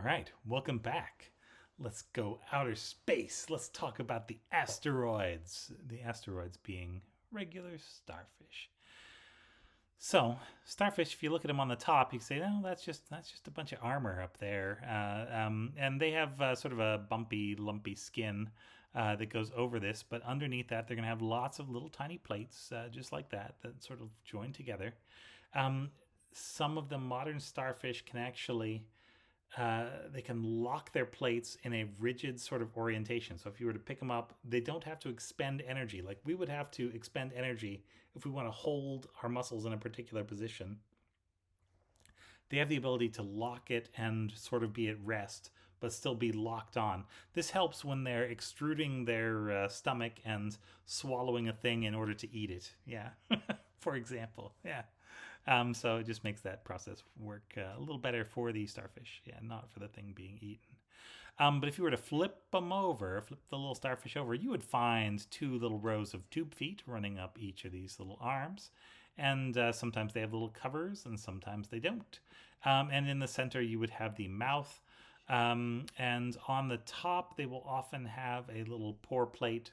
All right, welcome back. Let's go outer space. Let's talk about the asteroids. The asteroids being regular starfish. So, starfish, if you look at them on the top, you can say, "No, that's just a bunch of armor up there," and they have sort of a bumpy, lumpy skin that goes over this. But underneath that, they're going to have lots of little tiny plates, just like that sort of join together. Um, some of the modern starfish can actually they can lock their plates in a rigid sort of orientation. So if you were to pick them up, they don't have to expend energy. Like we would have to expend energy if we want to hold our muscles in a particular position. They have the ability to lock it and sort of be at rest, but still be locked on. This helps when they're extruding their stomach and swallowing a thing in order to eat it. Yeah, for example. Yeah. So it just makes that process work a little better for the starfish. Yeah, not for the thing being eaten. But if you were to flip the little starfish over, you would find two little rows of tube feet running up each of these little arms. And sometimes they have little covers and sometimes they don't. And in the center, you would have the mouth. And on the top, they will often have a little pore plate,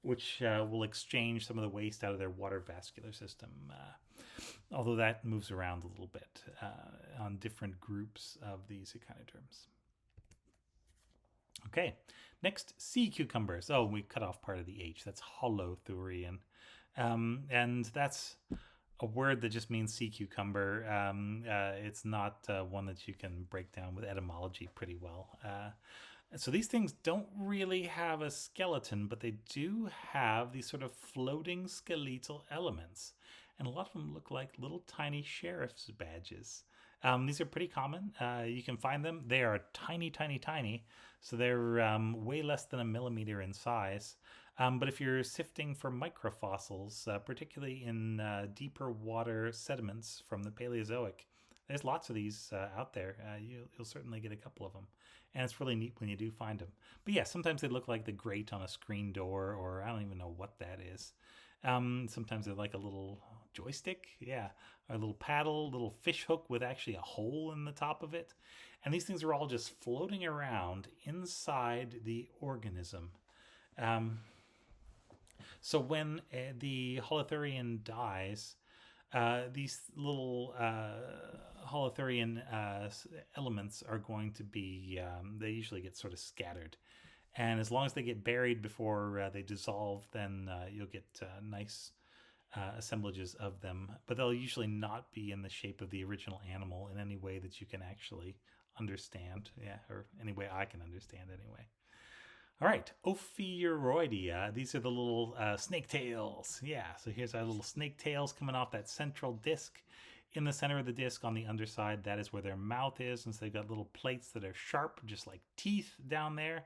which will exchange some of the waste out of their water vascular system. Although that moves around a little bit on different groups of these echinoderms. Okay, next, sea cucumbers. Oh, we cut off part of the H. That's holothurian. And that's a word that just means sea cucumber. It's not one that you can break down with etymology pretty well. So these things don't really have a skeleton, but they do have these sort of floating skeletal elements. And a lot of them look like little tiny sheriff's badges. These are pretty common. You can find them. They are tiny, tiny, tiny. So they're way less than a millimeter in size. But if you're sifting for microfossils, particularly in deeper water sediments from the Paleozoic, there's lots of these out there. You'll certainly get a couple of them. And it's really neat when you do find them. But yeah, sometimes they look like the grate on a screen door, or I don't even know what that is. Sometimes they're like a little joystick, yeah, or a little paddle, little fish hook with actually a hole in the top of it. And these things are all just floating around inside the organism. So when the holothurian dies, these little holothurian elements are going to be, they usually get sort of scattered. And as long as they get buried before they dissolve, then you'll get nice assemblages of them. But they'll usually not be in the shape of the original animal in any way that you can actually understand. Yeah, or any way I can understand anyway. All right, Ophiuroidea. These are the little snake tails. Yeah, so here's our little snake tails coming off that central disc. In the center of the disc on the underside, that is where their mouth is. And so they've got little plates that are sharp, just like teeth down there.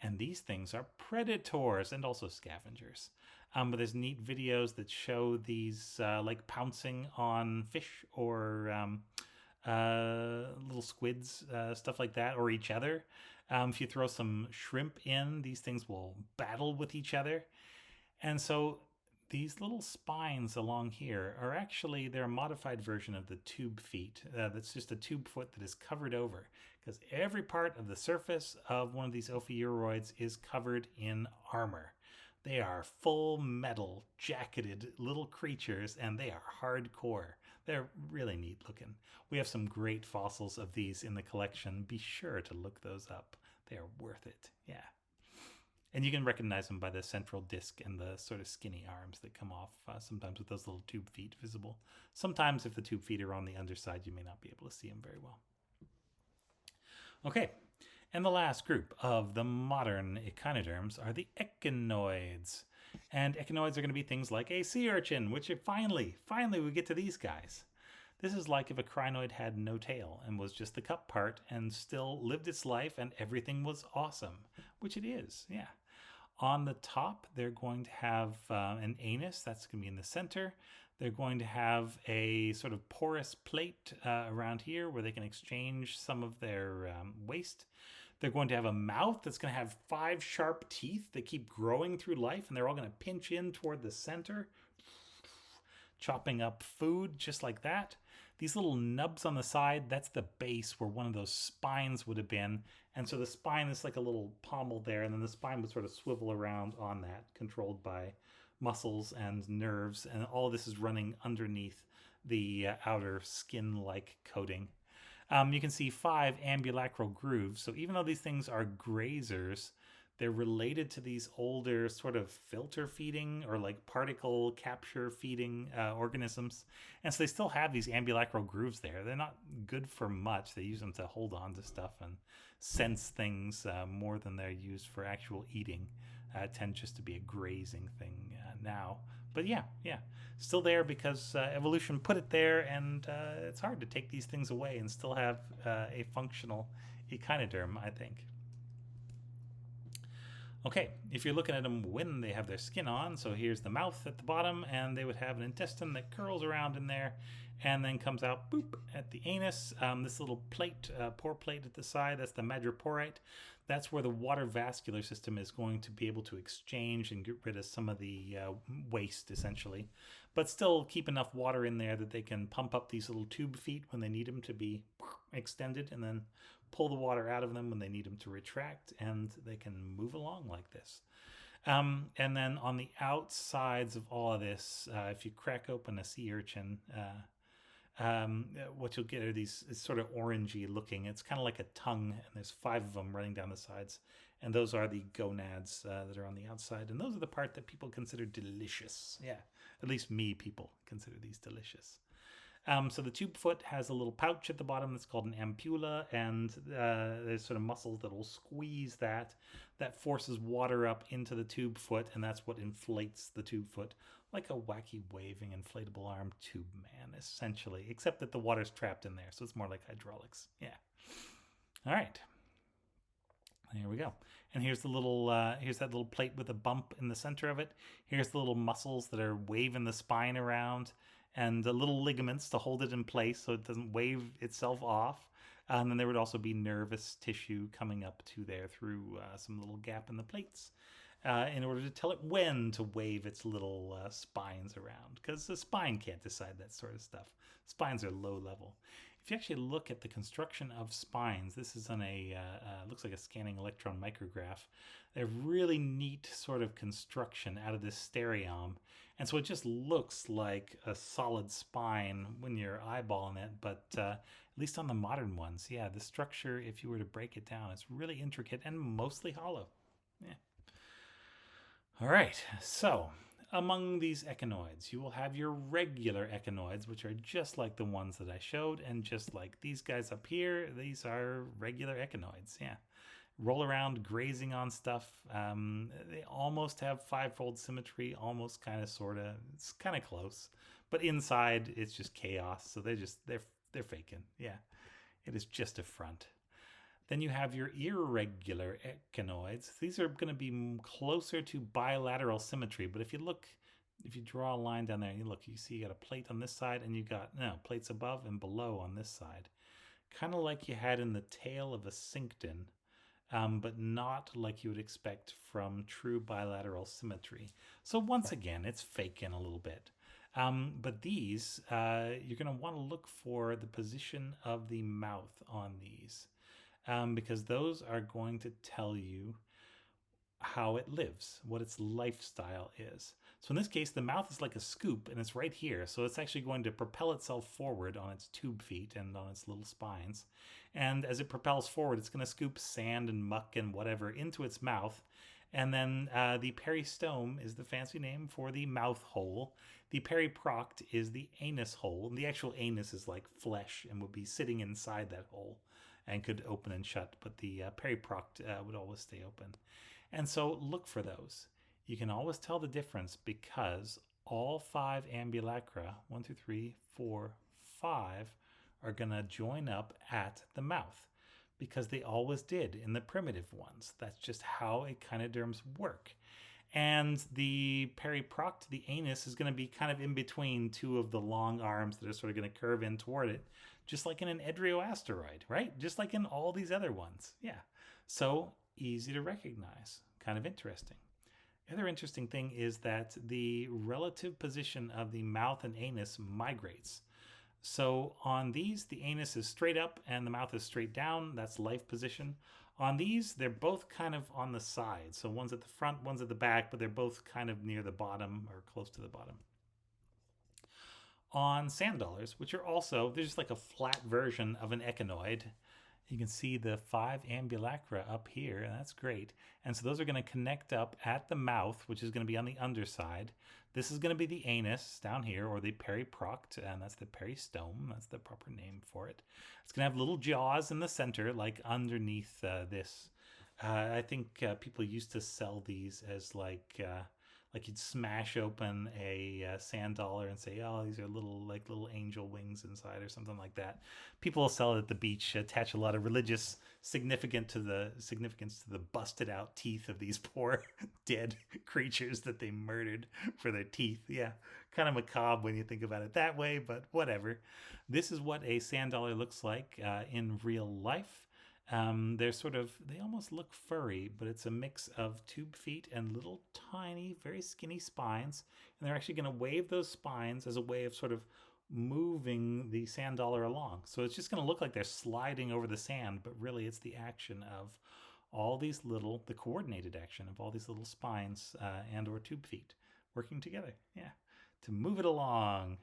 And these things are predators and also scavengers. But there's neat videos that show these like pouncing on fish or little squids, stuff like that, or each other. If you throw some shrimp in, these things will battle with each other. And so these little spines along here are actually, they're a modified version of the tube feet. That's just a tube foot that is covered over, because every part of the surface of one of these ophiuroids is covered in armor. They are full metal, jacketed little creatures, and they are hardcore. They're really neat looking. We have some great fossils of these in the collection. Be sure to look those up. They are worth it. Yeah. And you can recognize them by the central disc and the sort of skinny arms that come off, sometimes with those little tube feet visible. Sometimes if the tube feet are on the underside, you may not be able to see them very well. Okay, and the last group of the modern echinoderms are the echinoids. And echinoids are going to be things like a sea urchin, which are finally we get to these guys. This is like if a crinoid had no tail and was just the cup part and still lived its life and everything was awesome, which it is, yeah. On the top, they're going to have an anus. That's going to be in the center. They're going to have a sort of porous plate around here where they can exchange some of their waste. They're going to have a mouth that's going to have 5 sharp teeth that keep growing through life, and they're all going to pinch in toward the center, chopping up food just like that. These little nubs on the side, that's the base where one of those spines would have been. And so the spine is like a little pommel there, and then the spine would sort of swivel around on that, controlled by muscles and nerves. And all of this is running underneath the outer skin-like coating. You can see 5 ambulacral grooves. So even though these things are grazers, they're related to these older sort of filter feeding or like particle capture feeding organisms. And so they still have these ambulacral grooves there. They're not good for much. They use them to hold on to stuff and sense things more than they're used for actual eating. Tend just to be a grazing thing now. But yeah, still there because evolution put it there, and it's hard to take these things away and still have a functional echinoderm, I think. Okay, if you're looking at them when they have their skin on, so here's the mouth at the bottom, and they would have an intestine that curls around in there and then comes out boop at the anus. This little plate, pore plate at the side, that's the madreporite. That's where the water vascular system is going to be able to exchange and get rid of some of the waste, essentially. But still keep enough water in there that they can pump up these little tube feet when they need them to be extended, and then pull the water out of them when they need them to retract, and they can move along like this. And then on the outsides of all of this, if you crack open a sea urchin, what you'll get are these sort of orangey looking. It's kind of like a tongue, and there's 5 of them running down the sides. And those are the gonads that are on the outside. And those are the part that people consider delicious. Yeah, at least me, people consider these delicious. So the tube foot has a little pouch at the bottom that's called an ampulla, and there's sort of muscles that will squeeze that. That forces water up into the tube foot, and that's what inflates the tube foot, like a wacky waving inflatable arm tube man, essentially, except that the water's trapped in there, so it's more like hydraulics. Yeah. All right. Here we go. And here's the little, here's that little plate with a bump in the center of it. Here's the little muscles that are waving the spine around, and the little ligaments to hold it in place so it doesn't wave itself off. And then there would also be nervous tissue coming up to there through some little gap in the plates in order to tell it when to wave its little spines around, because the spine can't decide that sort of stuff. Spines are low level. If you actually look at the construction of spines, this is on a, looks like a scanning electron micrograph. They're really neat sort of construction out of this stereom. And so it just looks like a solid spine when you're eyeballing it, but at least on the modern ones, yeah, the structure, if you were to break it down, it's really intricate and mostly hollow. Yeah. All right, so among these echinoids, you will have your regular echinoids, which are just like the ones that I showed, and just like these guys up here, these are regular echinoids, yeah. Roll around grazing on stuff. They almost have 5-fold symmetry, almost, kind of, sort of. It's kind of close, but inside it's just chaos. So they're faking. Yeah, it is just a front. Then you have your irregular echinoids. These are going to be closer to bilateral symmetry, but if you draw a line down there and you look, you see you got a plate on this side, and you got plates above and below on this side, kind of like you had in the tail of a cinctin. But not like you would expect from true bilateral symmetry. So once again, it's faking a little bit. But these, you're going to want to look for the position of the mouth on these, because those are going to tell you how it lives, what its lifestyle is. So in this case, the mouth is like a scoop, and it's right here. So it's actually going to propel itself forward on its tube feet and on its little spines. And as it propels forward, it's going to scoop sand and muck and whatever into its mouth. And then the peristome is the fancy name for the mouth hole. The periproct is the anus hole. And the actual anus is like flesh and would be sitting inside that hole and could open and shut. But the periproct would always stay open. And so look for those. You can always tell the difference because all 5 ambulacra, 1, 2, 3, 4, 5, are going to join up at the mouth because they always did in the primitive ones. That's just how echinoderms work. And the periproct, the anus, is going to be kind of in between 2 of the long arms that are sort of going to curve in toward it, just like in an edrioasteroid, right? Just like in all these other ones. Yeah. So easy to recognize. Kind of interesting. The other interesting thing is that the relative position of the mouth and anus migrates. So on these, the anus is straight up and the mouth is straight down. That's life position. On these, they're both kind of on the side. So one's at the front, one's at the back, but they're both kind of near the bottom or close to the bottom. On sand dollars, which are also, they're just like a flat version of an echinoid. You can see the 5 ambulacra up here, and that's great. And so those are going to connect up at the mouth, which is going to be on the underside. This is going to be the anus down here, or the periproct, and that's the peristome. That's the proper name for it. It's going to have little jaws in the center, like underneath this. I think people used to sell these as like you'd smash open a sand dollar and say, "Oh, these are little angel wings inside," or something like that. People will sell it at the beach, attach a lot of religious significance to the busted out teeth of these poor dead creatures that they murdered for their teeth. Yeah, kind of macabre when you think about it that way, but whatever. This is what a sand dollar looks like in real life. They almost look furry, but it's a mix of tube feet and little tiny, very skinny spines. And they're actually going to wave those spines as a way of sort of moving the sand dollar along. So it's just going to look like they're sliding over the sand, but really it's the action of all these the coordinated action of all these little spines and or tube feet working together. Yeah, to move it along.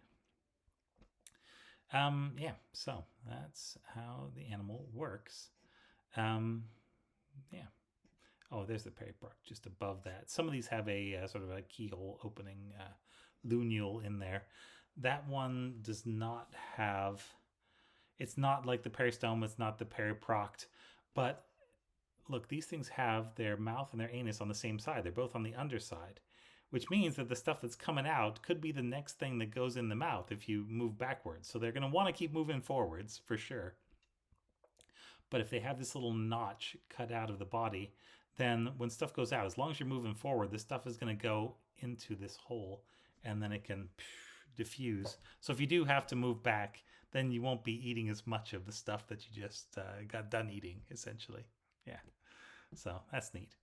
Yeah, so that's how the animal works. Yeah. Oh, there's the periproct just above that. Some of these have a sort of a keyhole opening lunule in there. That one does not have. It's not like the peristome. It's not the periproct. But look, these things have their mouth and their anus on the same side. They're both on the underside, which means that the stuff that's coming out could be the next thing that goes in the mouth if you move backwards. So they're going to want to keep moving forwards for sure. But if they have this little notch cut out of the body, then when stuff goes out, as long as you're moving forward, this stuff is going to go into this hole and then it can diffuse. So if you do have to move back, then you won't be eating as much of the stuff that you just got done eating, essentially. Yeah. So that's neat.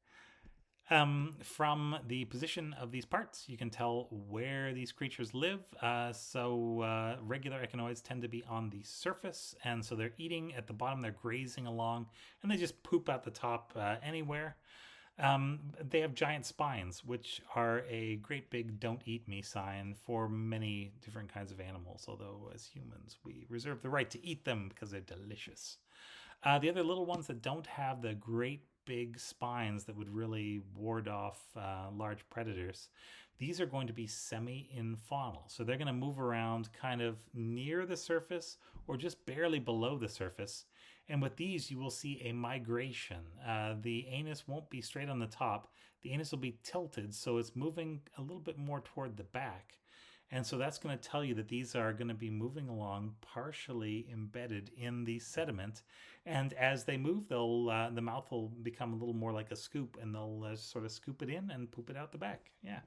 From the position of these parts, you can tell where these creatures live. Regular echinoids tend to be on the surface, and so they're eating at the bottom, they're grazing along, and they just poop out the top anywhere. They have giant spines, which are a great big don't eat me sign for many different kinds of animals, although as humans, we reserve the right to eat them because they're delicious. The other little ones that don't have the great big spines that would really ward off large predators, these are going to be semi-infaunal. So they're going to move around kind of near the surface or just barely below the surface. And with these, you will see a migration. The anus won't be straight on the top. The anus will be tilted, so it's moving a little bit more toward the back. And so that's going to tell you that these are going to be moving along partially embedded in the sediment. And as they move, the mouth will become a little more like a scoop, and they'll sort of scoop it in and poop it out the back. Yeah.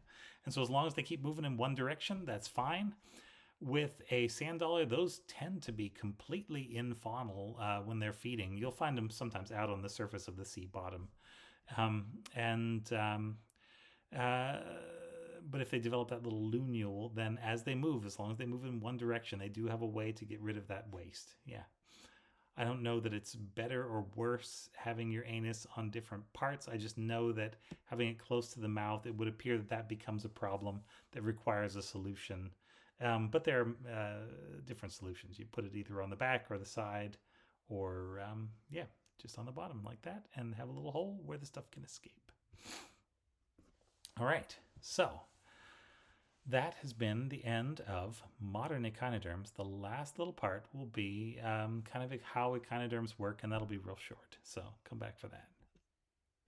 And so as long as they keep moving in one direction, that's fine. With a sand dollar, those tend to be completely infaunal when they're feeding. You'll find them sometimes out on the surface of the sea bottom. But if they develop that little lunule, then as they move, as long as they move in one direction, they do have a way to get rid of that waste. Yeah. I don't know that it's better or worse having your anus on different parts. I just know that having it close to the mouth, it would appear that that becomes a problem that requires a solution. But there are different solutions. You put it either on the back or the side, or just on the bottom like that, and have a little hole where the stuff can escape. All right, so that has been the end of modern echinoderms. The last little part will be kind of how echinoderms work, and that'll be real short. So come back for that.